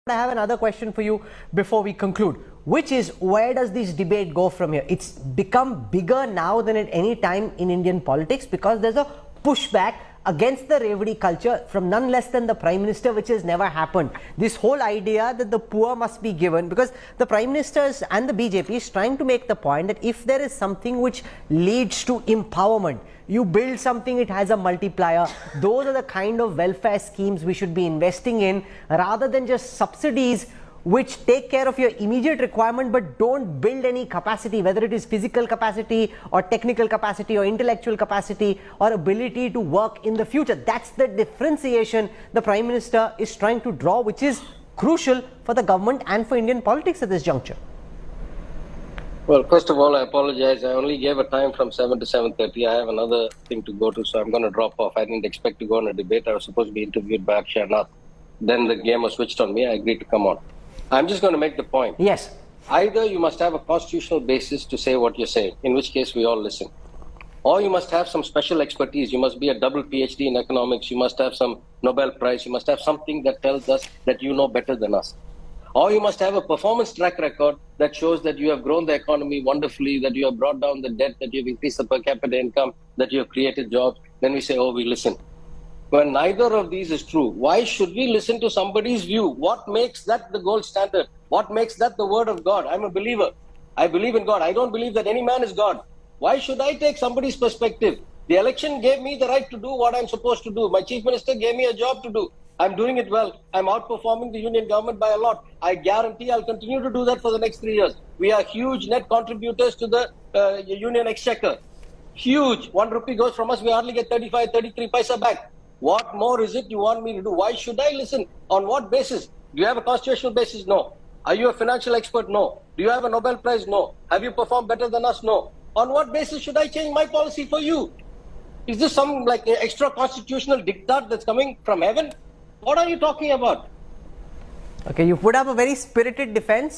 I have another question for you before we conclude, which is, where does this debate go from here? It's become bigger now than at any time in Indian politics because there's a pushback against the Revdi culture from none less than the Prime Minister, which has never happened. This whole idea that the poor must be given, because the Prime Ministers and the BJP is trying to make the point that if there is something which leads to empowerment, you build something, it has a multiplier. Those are the kind of welfare schemes we should be investing in, rather than just subsidies which take care of your immediate requirement but don't build any capacity, whether it is physical capacity or technical capacity or intellectual capacity or ability to work in the future. That's the differentiation the Prime Minister is trying to draw, which is crucial for the government and for Indian politics at this juncture. Well, first of all, I apologize. I only gave a time from 7 to 7:30. I have another thing to go to, so I'm going to drop off. I didn't expect to go on a debate. I was supposed to be interviewed by Akshay Nath. Then the game was switched on me. I agreed to come on. I'm just going to make the point. Yes. Either you must have a constitutional basis to say what you're saying, in which case we all listen. Or you must have some special expertise. You must be a double PhD in economics. You must have some Nobel Prize. You must have something that tells us that you know better than us. Or you must have a performance track record that shows that you have grown the economy wonderfully, that you have brought down the debt, that you have increased the per capita income, that you have created jobs. Then we say, oh, we listen. When neither of these is true, why should we listen to somebody's view? What makes that the gold standard? What makes that the word of God? I'm a believer. I believe in God. I don't believe that any man is God. Why should I take somebody's perspective? The election gave me the right to do what I'm supposed to do. My chief minister gave me a job to do. I'm doing it well. I'm outperforming the union government by a lot. I guarantee I'll continue to do that for the next 3 years. We are huge net contributors to the union exchequer. Huge. 1 rupee goes from us. We hardly get 35, 33 paisa back. What more is it you want me to do? Why should I listen? On what basis? Do you have a constitutional basis? No. Are you a financial expert? No. Do you have a Nobel Prize? No. Have you performed better than us? No. On what basis should I change my policy for you? Is this some like extra constitutional diktat that's coming from heaven? What are you talking about? Okay, you put up a very spirited defense.